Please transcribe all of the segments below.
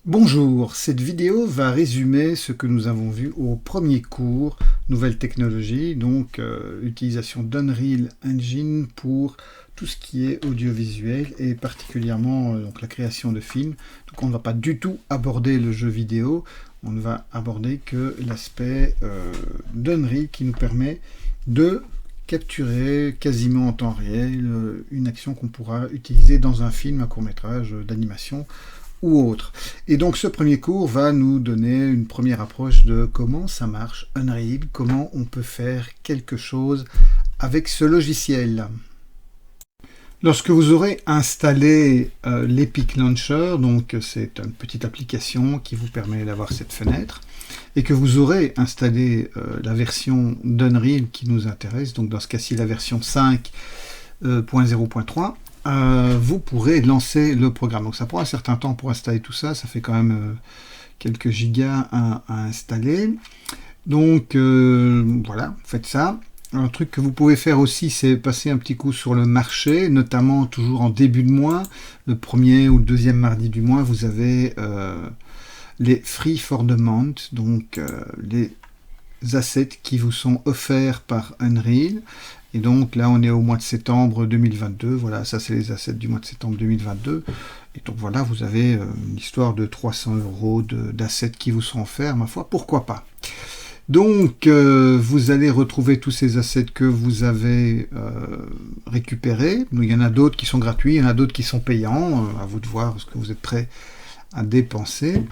Bonjour, cette vidéo va résumer ce que nous avons vu au premier cours Nouvelles technologies, donc utilisation d'Unreal Engine pour tout ce qui est audiovisuel et particulièrement donc, la création de films. Donc on ne va pas du tout aborder le jeu vidéo, on ne va aborder que l'aspect d'Unreal qui nous permet de capturer quasiment en temps réel une action qu'on pourra utiliser dans un film, un court-métrage d'animation ou autre. Et donc ce premier cours va nous donner une première approche de comment ça marche Unreal, comment on peut faire quelque chose avec ce logiciel. Lorsque vous aurez installé l'Epic Launcher, donc c'est une petite application qui vous permet d'avoir cette fenêtre, et que vous aurez installé la version d'Unreal qui nous intéresse, donc dans ce cas-ci la version 5.0.3, vous pourrez lancer le programme. Donc ça prend un certain temps pour installer tout ça, ça fait quand même quelques gigas à installer. Donc voilà, faites ça. Un truc que vous pouvez faire aussi, c'est passer un petit coup sur le marché, notamment toujours en début de mois, le premier ou le deuxième mardi du mois, vous avez les Free for the Month, donc les assets qui vous sont offerts par Unreal. Et donc là, on est au mois de septembre 2022. Voilà, ça c'est les assets du mois de septembre 2022. Et donc voilà, vous avez une histoire de 300 € d'assets qui vous sont offerts. Ma foi, pourquoi pas. Donc, vous allez retrouver tous ces assets que vous avez récupérés. Il y en a d'autres qui sont gratuits, il y en a d'autres qui sont payants. À vous de voir ce que vous êtes prêt à dépenser.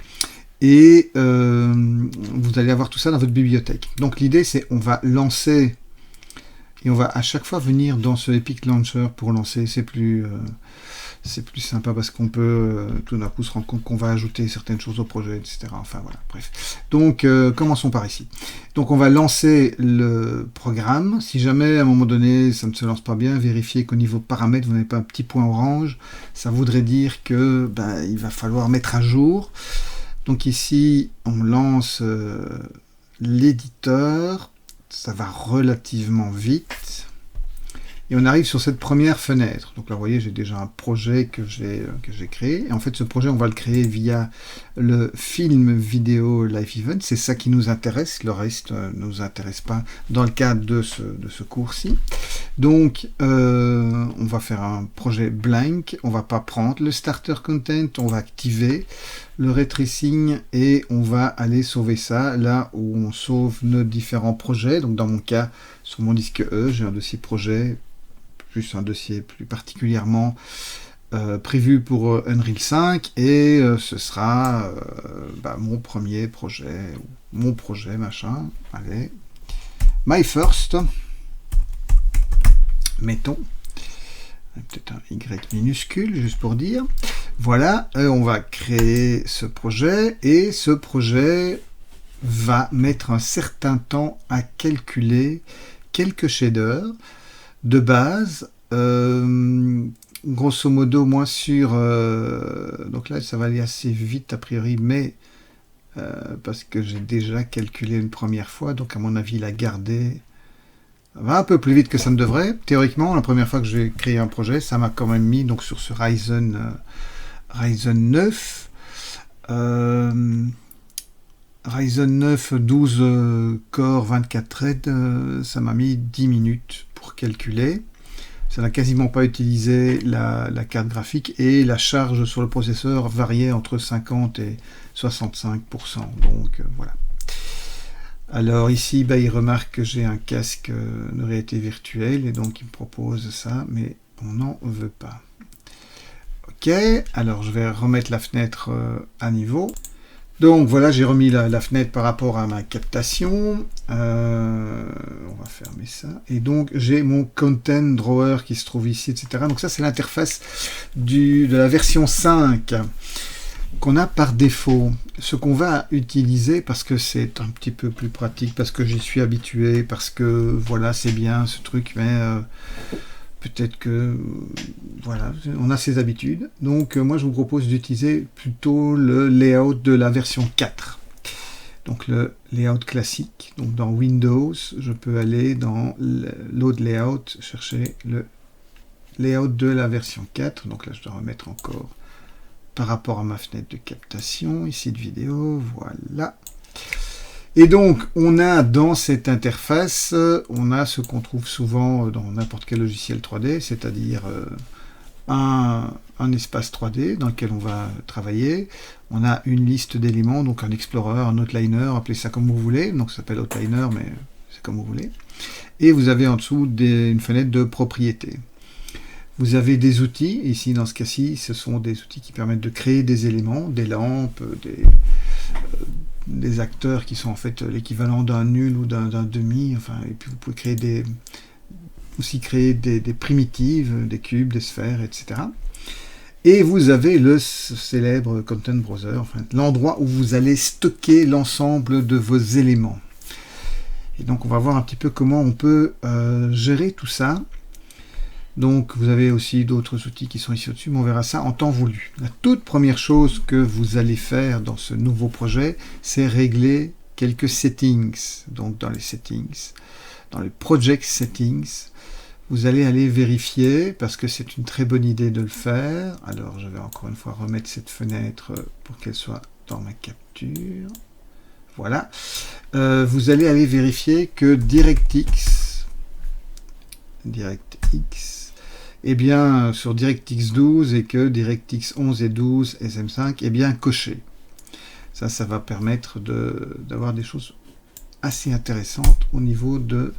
Et vous allez avoir tout ça dans votre bibliothèque. Donc l'idée, c'est on va lancer et on va à chaque fois venir dans ce Epic Launcher pour lancer. C'est plus sympa parce qu'on peut tout d'un coup se rendre compte qu'on va ajouter certaines choses au projet, etc. Enfin voilà, bref. Donc commençons par ici. Donc on va lancer le programme. Si jamais à un moment donné ça ne se lance pas bien, vérifiez qu'au niveau paramètres vous n'avez pas un petit point orange. Ça voudrait dire que il va falloir mettre à jour. Donc ici on lance l'éditeur. Ça va relativement vite. Et on arrive sur cette première fenêtre. Donc là, vous voyez, j'ai déjà un projet que j'ai créé. Et en fait, ce projet, on va le créer via le film vidéo live event. C'est ça qui nous intéresse. Le reste ne nous intéresse pas dans le cadre de ce cours-ci. Donc, on va faire un projet blank. On va pas prendre le starter content. On va activer le ray tracing et on va aller sauver ça là où on sauve nos différents projets. Donc, dans mon cas, sur mon disque E, j'ai un dossier projet plus un dossier plus particulièrement prévu pour Unreal 5 et ce sera mon premier projet, mon projet machin, allez, my first, mettons, peut-être un Y minuscule juste pour dire, voilà, on va créer ce projet et ce projet va mettre un certain temps à calculer quelques shaders de base, grosso modo, moins sur... donc là, ça va aller assez vite, a priori, mais parce que j'ai déjà calculé une première fois, donc à mon avis, la garder va un peu plus vite que ça ne devrait. Théoriquement, la première fois que j'ai créé un projet, ça m'a quand même mis donc, sur ce Ryzen 9. Ryzen 9 12 core 24 threads, ça m'a mis 10 minutes pour calculer. Ça n'a quasiment pas utilisé la carte graphique et la charge sur le processeur variait entre 50 et 65%. Donc voilà. Alors ici, il remarque que j'ai un casque de réalité virtuelle et donc il me propose ça, mais on n'en veut pas. Ok, alors je vais remettre la fenêtre à niveau. Donc voilà, j'ai remis la fenêtre par rapport à ma captation. On va fermer ça. Et donc j'ai mon content drawer qui se trouve ici, etc. Donc ça c'est l'interface de la version 5 qu'on a par défaut. Ce qu'on va utiliser parce que c'est un petit peu plus pratique, parce que j'y suis habitué, parce que voilà c'est bien ce truc, mais... peut-être que voilà, on a ses habitudes. Donc moi je vous propose d'utiliser plutôt le layout de la version 4. Donc le layout classique. Donc dans Windows, je peux aller dans Load Layout, chercher le layout de la version 4. Donc là je dois remettre encore par rapport à ma fenêtre de captation, ici de vidéo, voilà. Et donc, on a dans cette interface, on a ce qu'on trouve souvent dans n'importe quel logiciel 3D, c'est-à-dire un espace 3D dans lequel on va travailler. On a une liste d'éléments, donc un explorer, un outliner, appelez ça comme vous voulez. Donc ça s'appelle outliner, mais c'est comme vous voulez. Et vous avez en dessous une fenêtre de propriétés. Vous avez des outils, ici dans ce cas-ci, ce sont des outils qui permettent de créer des éléments, des lampes, des acteurs qui sont en fait l'équivalent d'un nul ou d'un demi, enfin, et puis vous pouvez créer aussi créer des primitives, des cubes, des sphères, etc. Et vous avez le célèbre Content Browser, enfin, l'endroit où vous allez stocker l'ensemble de vos éléments. Et donc on va voir un petit peu comment on peut gérer tout ça. Donc vous avez aussi d'autres outils qui sont ici au-dessus, mais on verra ça en temps voulu. La toute première chose que vous allez faire dans ce nouveau projet, c'est régler quelques settings. Donc dans les settings, dans les project settings, vous allez aller vérifier, parce que c'est une très bonne idée de le faire. Alors je vais encore une fois remettre cette fenêtre pour qu'elle soit dans ma capture. Voilà. Vous allez aller vérifier que DirectX, eh bien, sur DirectX 12 et que DirectX 11 et 12 SM5 est bien coché. Ça va permettre d'avoir des choses assez intéressantes au niveau de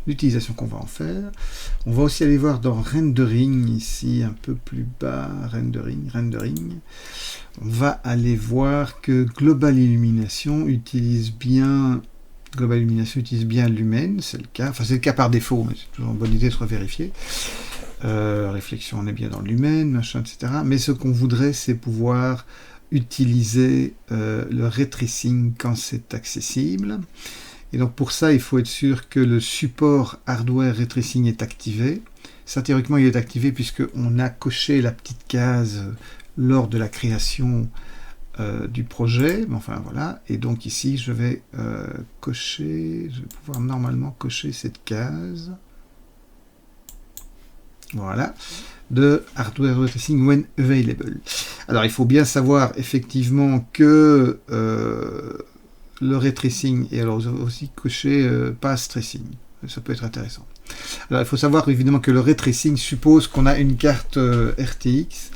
l'utilisation qu'on va en faire. On va aussi aller voir dans Rendering, ici un peu plus bas, Rendering. On va aller voir que Global Illumination utilise bien Lumen, c'est le cas. Enfin, c'est le cas par défaut, mais c'est toujours une bonne idée de se revérifier. Réflexion, on est bien dans Lumen, machin, etc. Mais ce qu'on voudrait, c'est pouvoir utiliser le ray tracing quand c'est accessible. Et donc pour ça, il faut être sûr que le support hardware ray tracing est activé. Ça, théoriquement, il est activé puisqu'on a coché la petite case lors de la création du projet. Enfin voilà. Et donc ici, je vais pouvoir normalement cocher cette case. Voilà, de hardware ray tracing when available. Alors il faut bien savoir effectivement que le ray tracing, et alors aussi cocher pass tracing, ça peut être intéressant. Alors il faut savoir évidemment que le ray tracing suppose qu'on a une carte RTX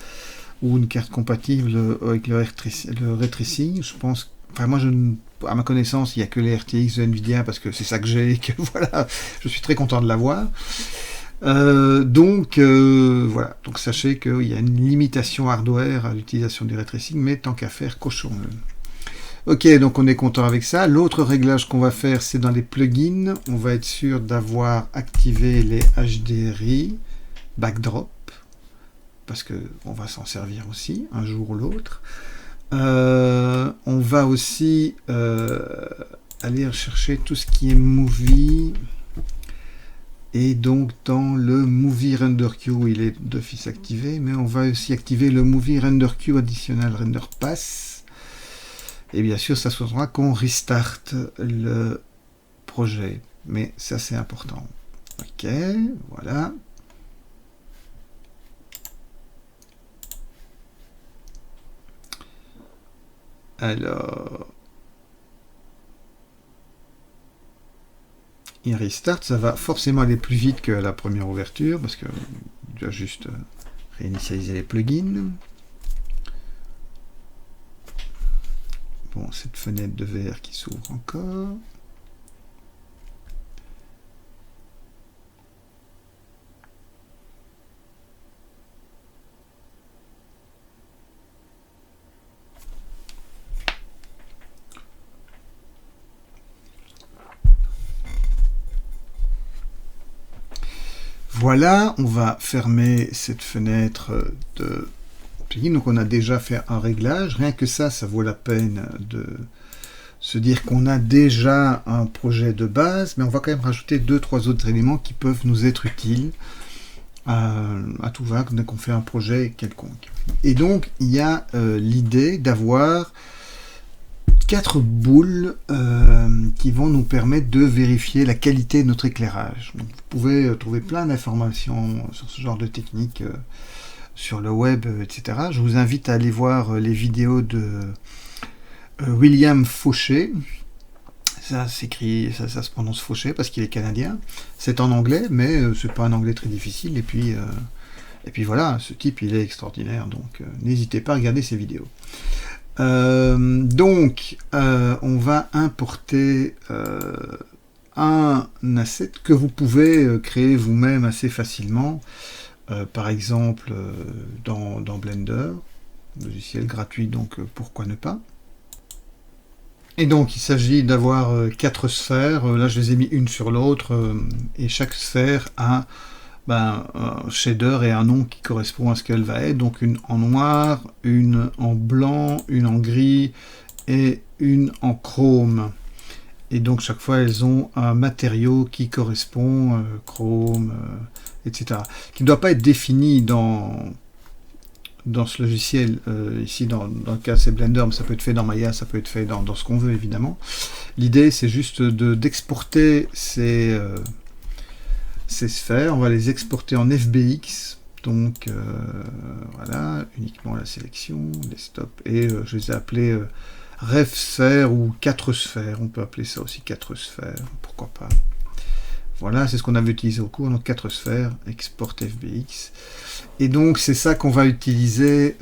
ou une carte compatible avec le ray tracing. Je pense, enfin moi à ma connaissance, il n'y a que les RTX de Nvidia parce que c'est ça que j'ai et que voilà, je suis très content de l'avoir. Voilà, donc sachez qu'il y a une limitation hardware à l'utilisation du ray tracing, mais tant qu'à faire, cochons-le. Ok, donc on est content avec ça. L'autre réglage qu'on va faire, c'est dans les plugins. On va être sûr d'avoir activé les HDRI backdrop, parce qu'on va s'en servir aussi, un jour ou l'autre. On va aussi aller chercher tout ce qui est movie. Et donc dans le Movie Render Queue, il est d'office activé, mais on va aussi activer le Movie Render Queue Additional Render Pass. Et bien sûr, ça sera qu'on restart le projet. Mais ça, c'est important. Ok, voilà. Alors... il restart, ça va forcément aller plus vite que la première ouverture, parce que on doit juste réinitialiser les plugins. Bon, cette fenêtre de verre qui s'ouvre encore. Voilà, on va fermer cette fenêtre de plugin. Donc on a déjà fait un réglage. Rien que ça vaut la peine de se dire qu'on a déjà un projet de base, mais on va quand même rajouter 2-3 autres éléments qui peuvent nous être utiles à tout va dès qu'on fait un projet quelconque. Et donc il y a l'idée d'avoir 4 boules qui vont nous permettre de vérifier la qualité de notre éclairage. Donc, vous pouvez trouver plein d'informations sur ce genre de technique sur le web, etc. Je vous invite à aller voir les vidéos de William Fauché. Ça s'écrit, ça se prononce Fauché parce qu'il est canadien. C'est en anglais, mais c'est pas un anglais très difficile. Et puis voilà, ce type il est extraordinaire, donc n'hésitez pas à regarder ses vidéos. Donc on va importer un asset que vous pouvez créer vous-même assez facilement, par exemple dans Blender, logiciel gratuit, donc pourquoi ne pas. Et donc il s'agit d'avoir 4 sphères, là je les ai mis une sur l'autre, et chaque sphère a un shader et un nom qui correspond à ce qu'elle va être, donc une en noir, une en blanc, une en gris et une en chrome. Et donc chaque fois elles ont un matériau qui correspond, chrome, etc. Qui ne doit pas être défini dans ce logiciel, ici dans le cas c'est Blender, mais ça peut être fait dans Maya, ça peut être fait dans ce qu'on veut évidemment. L'idée c'est juste d'exporter ces sphères, on va les exporter en FBX, donc voilà, uniquement la sélection, les stops, et je les ai appelés ref sphère ou 4 sphères, on peut appeler ça aussi 4 sphères, pourquoi pas. Voilà, c'est ce qu'on avait utilisé au cours, donc 4 sphères, export FBX. Et donc c'est ça qu'on va utiliser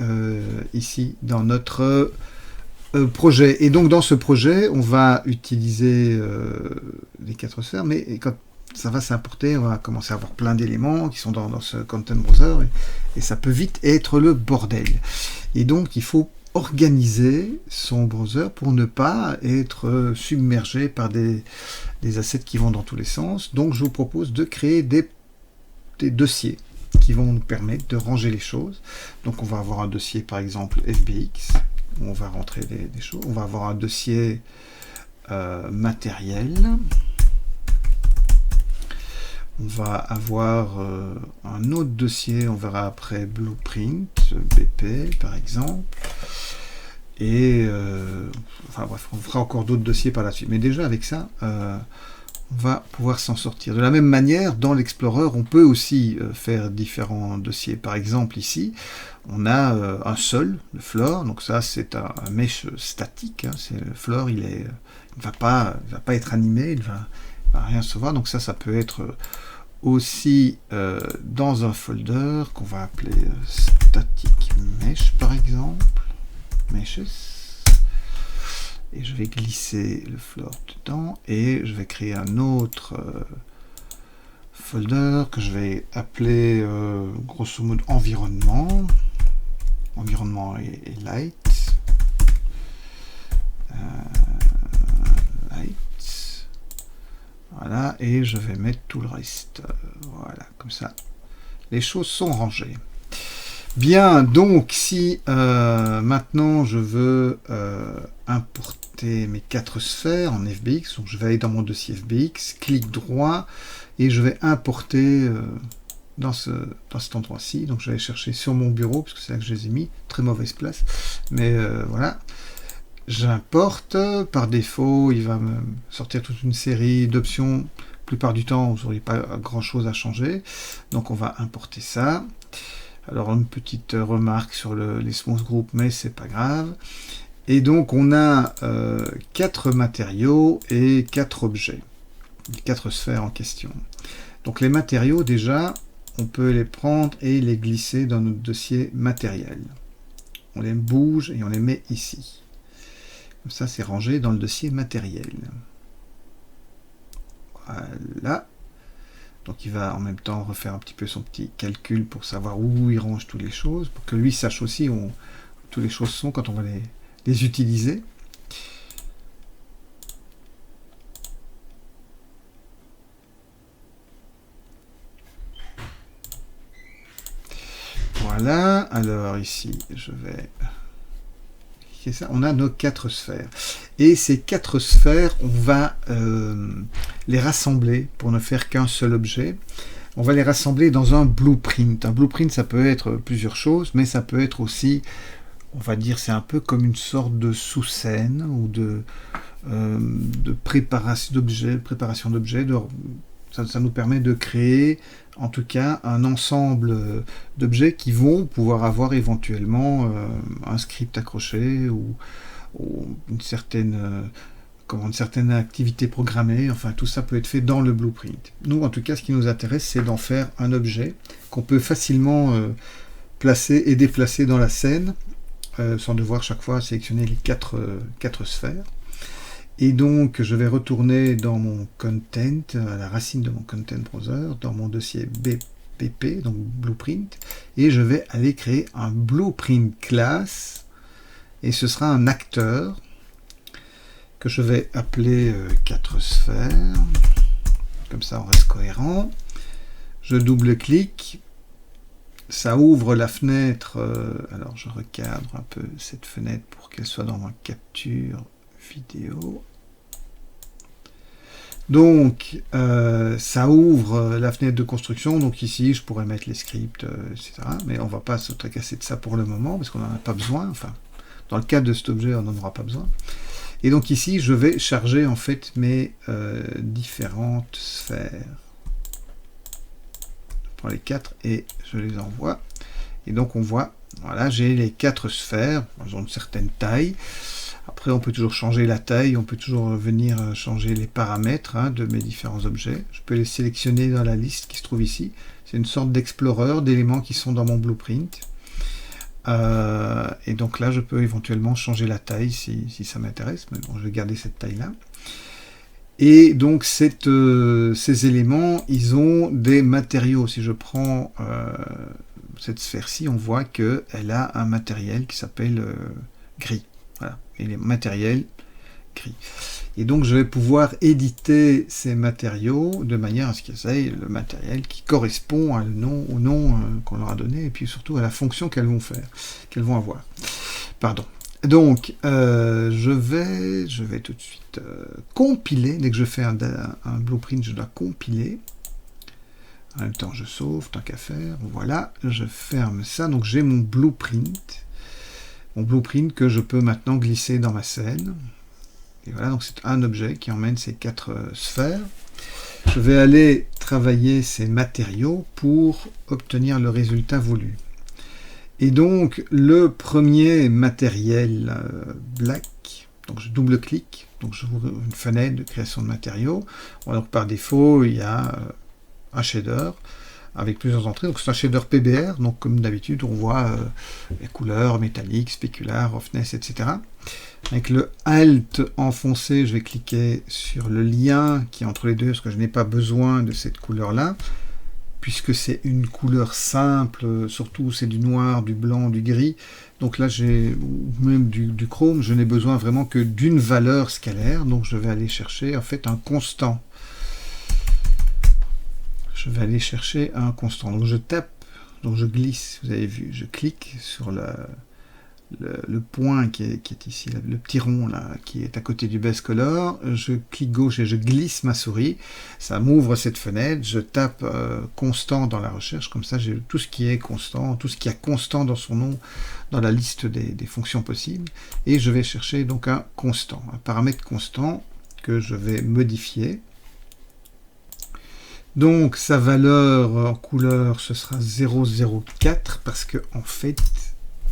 ici dans notre projet. Et donc dans ce projet, on va utiliser les 4 sphères, mais quand ça va s'importer, on va commencer à avoir plein d'éléments qui sont dans ce Content Browser, et ça peut vite être le bordel. Et donc il faut organiser son browser pour ne pas être submergé par des assets qui vont dans tous les sens. Donc je vous propose de créer des dossiers qui vont nous permettre de ranger les choses. Donc on va avoir un dossier par exemple FBX, où on va rentrer des choses. On va avoir un dossier matériel. On va avoir un autre dossier, on verra après Blueprint, BP par exemple. Et enfin bref, on fera encore d'autres dossiers par la suite. Mais déjà avec ça, on va pouvoir s'en sortir. De la même manière, dans l'Explorer, on peut aussi faire différents dossiers. Par exemple ici, on a un seul, le floor. Donc ça, c'est un mesh statique. Hein. Le floor, il ne va pas être animé, il va rien se voir. Donc ça peut être aussi dans un folder qu'on va appeler static mesh par exemple, meshes, et je vais glisser le floor dedans et je vais créer un autre folder que je vais appeler grosso modo environnement et light. Voilà, et je vais mettre tout le reste. Voilà, comme ça, les choses sont rangées. Bien, donc, si maintenant je veux importer mes 4 sphères en FBX, donc je vais aller dans mon dossier FBX, clic droit, et je vais importer dans cet endroit-ci. Donc, je vais aller chercher sur mon bureau, parce que c'est là que je les ai mis, très mauvaise place, mais voilà. J'importe, par défaut, il va me sortir toute une série d'options. La plupart du temps, vous n'aurez pas grand chose à changer. Donc on va importer ça. Alors une petite remarque sur les smooth group, mais c'est pas grave. Et donc on a 4 matériaux et 4 objets. 4 sphères en question. Donc les matériaux, déjà, on peut les prendre et les glisser dans notre dossier matériel. On les bouge et on les met ici. Comme ça, c'est rangé dans le dossier matériel. Voilà. Donc, il va en même temps refaire un petit peu son petit calcul pour savoir où il range toutes les choses, pour que lui sache aussi où toutes les choses sont quand on va les utiliser. Voilà. Alors, ici, je vais... Ça, on a nos 4 sphères. Et ces 4 sphères, on va les rassembler pour ne faire qu'un seul objet. On va les rassembler dans un blueprint. Un blueprint, ça peut être plusieurs choses, mais ça peut être aussi, on va dire, c'est un peu comme une sorte de sous-scène ou de préparation d'objets, Ça nous permet de créer, en tout cas, un ensemble d'objets qui vont pouvoir avoir éventuellement un script accroché ou une certaine activité programmée. Enfin, tout ça peut être fait dans le blueprint. Nous, en tout cas, ce qui nous intéresse, c'est d'en faire un objet qu'on peut facilement placer et déplacer dans la scène, sans devoir chaque fois sélectionner les quatre sphères. Et donc, je vais retourner dans mon content, à la racine de mon content browser, dans mon dossier BPP, donc blueprint, et je vais aller créer un blueprint class, et ce sera un acteur que je vais appeler 4 sphères. Comme ça, on reste cohérent. Je double-clique. Ça ouvre la fenêtre. Alors, je recadre un peu cette fenêtre pour qu'elle soit dans ma capture vidéo. Donc, ça ouvre la fenêtre de construction. Donc ici, je pourrais mettre les scripts, etc. Mais on ne va pas se tracasser de ça pour le moment, parce qu'on n'en a pas besoin. Enfin, dans le cadre de cet objet, on n'en aura pas besoin. Et donc ici, je vais charger en fait mes différentes sphères. Je prends les 4 et je les envoie. Et donc on voit, voilà, j'ai les 4 sphères. Elles ont une certaine taille. Après, on peut toujours changer la taille, on peut toujours venir changer les paramètres de mes différents objets. Je peux les sélectionner dans la liste qui se trouve ici. C'est une sorte d'explorer d'éléments qui sont dans mon blueprint. Et donc là, je peux éventuellement changer la taille si ça m'intéresse, mais bon, je vais garder cette taille-là. Et donc, ces éléments, ils ont des matériaux. Si je prends cette sphère-ci, on voit qu'elle a un matériel qui s'appelle gris. Voilà, et les matériels gris. Et donc, je vais pouvoir éditer ces matériaux de manière à ce qu'ils aient le matériel qui correspond au nom qu'on leur a donné, et puis surtout à la fonction qu'elles vont avoir. Pardon. Donc, je vais tout de suite compiler. Dès que je fais un blueprint, je dois compiler. En même temps, je sauve, tant qu'à faire. Voilà, je ferme ça. Donc, j'ai mon blueprint. Mon blueprint que je peux maintenant glisser dans ma scène. Et voilà, donc c'est un objet qui emmène ces 4 sphères. Je vais aller travailler ces matériaux pour obtenir le résultat voulu. Et donc, le premier matériel black, donc je double-clique, donc j'ouvre une fenêtre de création de matériaux. Donc par défaut, il y a un shader avec plusieurs entrées. Donc c'est un shader PBR, donc comme d'habitude, on voit les couleurs métalliques, spécular, roughness, etc. Avec le Alt enfoncé, je vais cliquer sur le lien qui est entre les deux, parce que je n'ai pas besoin de cette couleur-là, puisque c'est une couleur simple, surtout c'est du noir, du blanc, du gris. Donc là, j'ai même du chrome, je n'ai besoin vraiment que d'une valeur scalaire, donc je vais aller chercher en fait un constant. Je vais aller chercher un constant. Donc je tape, donc je glisse, vous avez vu, je clique sur le point qui est ici, le petit rond là, qui est à côté du base color, je clique gauche et je glisse ma souris, ça m'ouvre cette fenêtre, je tape constant dans la recherche, comme ça j'ai tout ce qui est constant, tout ce qui a constant dans son nom, dans la liste des fonctions possibles, et je vais chercher donc un constant, un paramètre constant que je vais modifier. Donc sa valeur en couleur ce sera 0,04 parce que en fait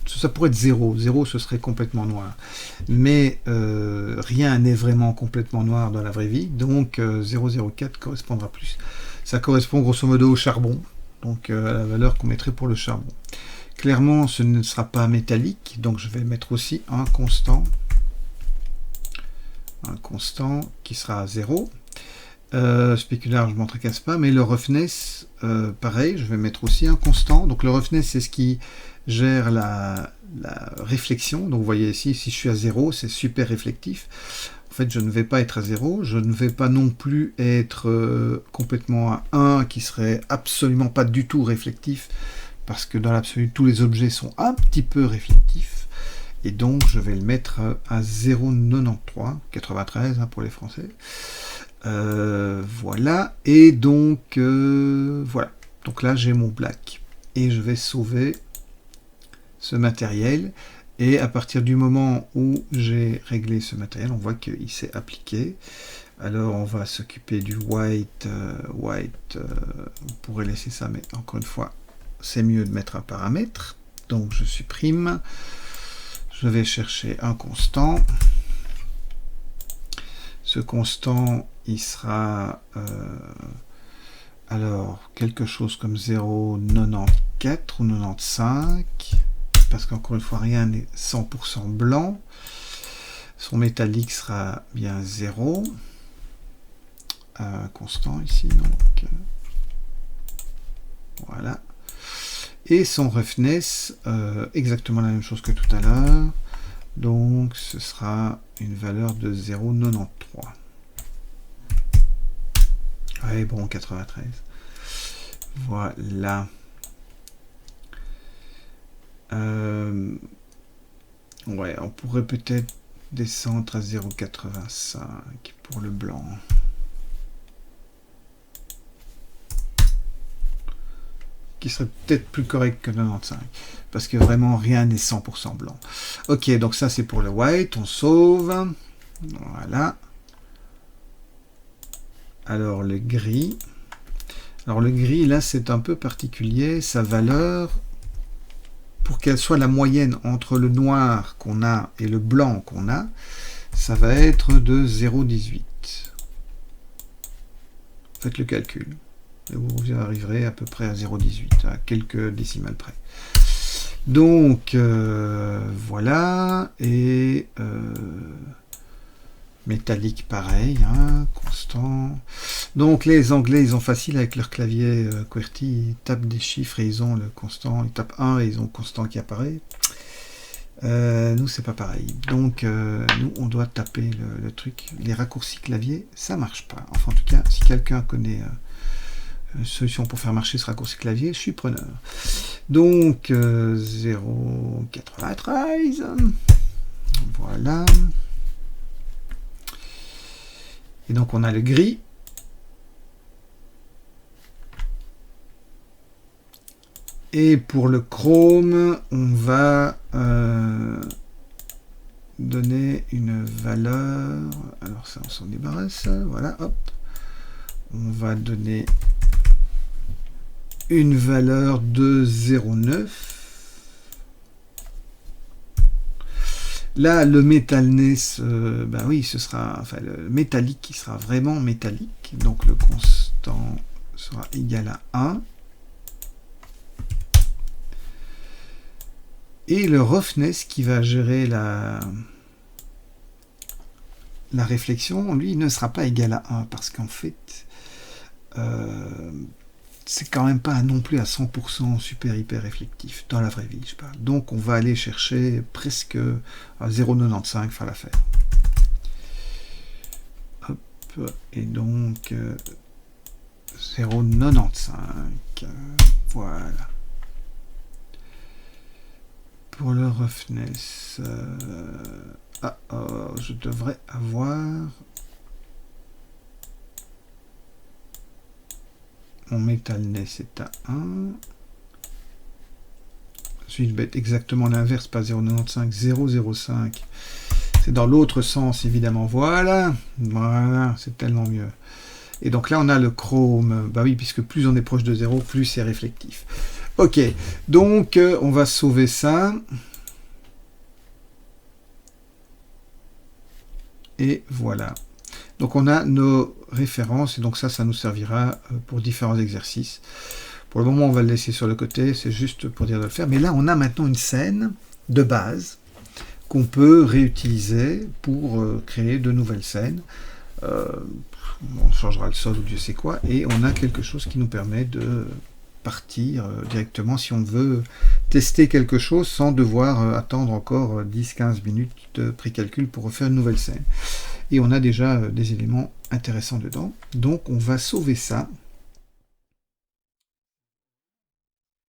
ça pourrait être 0, 0 ce serait complètement noir, mais rien n'est vraiment complètement noir dans la vraie vie, donc 0,04 correspondra plus. Ça correspond grosso modo au charbon, donc à la valeur qu'on mettrait pour le charbon. Clairement ce ne sera pas métallique, donc je vais mettre aussi un constant qui sera à 0. Spécular, je ne m'en tracasse pas, mais le roughness, pareil, je vais mettre aussi un constant. Donc le roughness, c'est ce qui gère la réflexion. Donc vous voyez ici, si je suis à 0, c'est super réflectif. En fait, je ne vais pas être à 0, je ne vais pas non plus être complètement à 1, qui serait absolument pas du tout réflectif, parce que dans l'absolu, tous les objets sont un petit peu réflectifs. Et donc, je vais le mettre à 0,93, 93 pour les Français. Voilà, et donc voilà, donc là j'ai mon black et je vais sauver ce matériel Et à partir du moment où j'ai réglé ce matériel, on voit qu'il s'est appliqué. Alors on va s'occuper du white. On pourrait laisser ça, mais encore une fois, c'est mieux de mettre un paramètre. Donc je supprime. Je vais chercher un constant. Ce constant, il sera alors quelque chose comme 0,94 ou 95. Parce qu'encore une fois, rien n'est 100% blanc. Son métallique sera bien 0. Constant ici, donc. Voilà. Et son roughness, exactement la même chose que tout à l'heure. Donc, ce sera une valeur de 0,93. Ouais, bon, 93. Voilà. Ouais, on pourrait peut-être descendre à 0,85 pour le blanc. Qui serait peut-être plus correct que 95. Parce que vraiment, rien n'est 100% blanc. Ok, donc ça c'est pour le white. On sauve. Voilà. Alors le gris. Alors le gris, là, c'est un peu particulier. Sa valeur, pour qu'elle soit la moyenne entre le noir qu'on a et le blanc qu'on a, ça va être de 0,18. Faites le calcul. Et vous arriverez à peu près à 0,18, à quelques décimales près. Donc, voilà. Et métallique, pareil, hein, constant. Donc, les Anglais, ils ont facile avec leur clavier QWERTY. Ils tapent des chiffres et ils ont le constant. Ils tapent 1 et ils ont le constant qui apparaît. Nous, c'est pas pareil. Donc, nous, on doit taper le truc. Les raccourcis clavier, ça marche pas. Enfin, en tout cas, si quelqu'un connaît une solution pour faire marcher ce raccourci clavier, je suis preneur. Donc, 0,93. Voilà. Et donc, on a le gris. Et pour le chrome, on va donner une valeur. Alors ça, on s'en débarrasse. Voilà, hop. On va donner une valeur de 0,9. Là, le metalness, bah oui, ce sera, enfin, le métallique qui sera vraiment métallique. Donc le constant sera égal à 1. Et le roughness qui va gérer la réflexion, lui, ne sera pas égal à 1 parce qu'en fait, c'est quand même pas non plus à 100% super hyper réflectif dans la vraie vie, je parle. Donc on va aller chercher presque à 0,95 faire l'affaire. Hop, et donc 0,95. Voilà. Pour le roughness, je devrais avoir mon metalness est à 1. Je vais mettre exactement l'inverse, pas 0,95, 0,05. C'est dans l'autre sens, évidemment. Voilà, c'est tellement mieux. Et donc là, on a le chrome. Bah oui, puisque plus on est proche de 0, plus c'est réflectif. Ok, donc on va sauver ça. Et voilà. Donc on a nos références, et donc ça nous servira pour différents exercices. Pour le moment, on va le laisser sur le côté, c'est juste pour dire de le faire. Mais là, on a maintenant une scène de base qu'on peut réutiliser pour créer de nouvelles scènes. On changera le sol ou Dieu sait quoi, et on a quelque chose qui nous permet de partir directement si on veut tester quelque chose sans devoir attendre encore 10-15 minutes de pré-calcul pour refaire une nouvelle scène. Et on a déjà des éléments intéressants dedans. Donc on va sauver ça.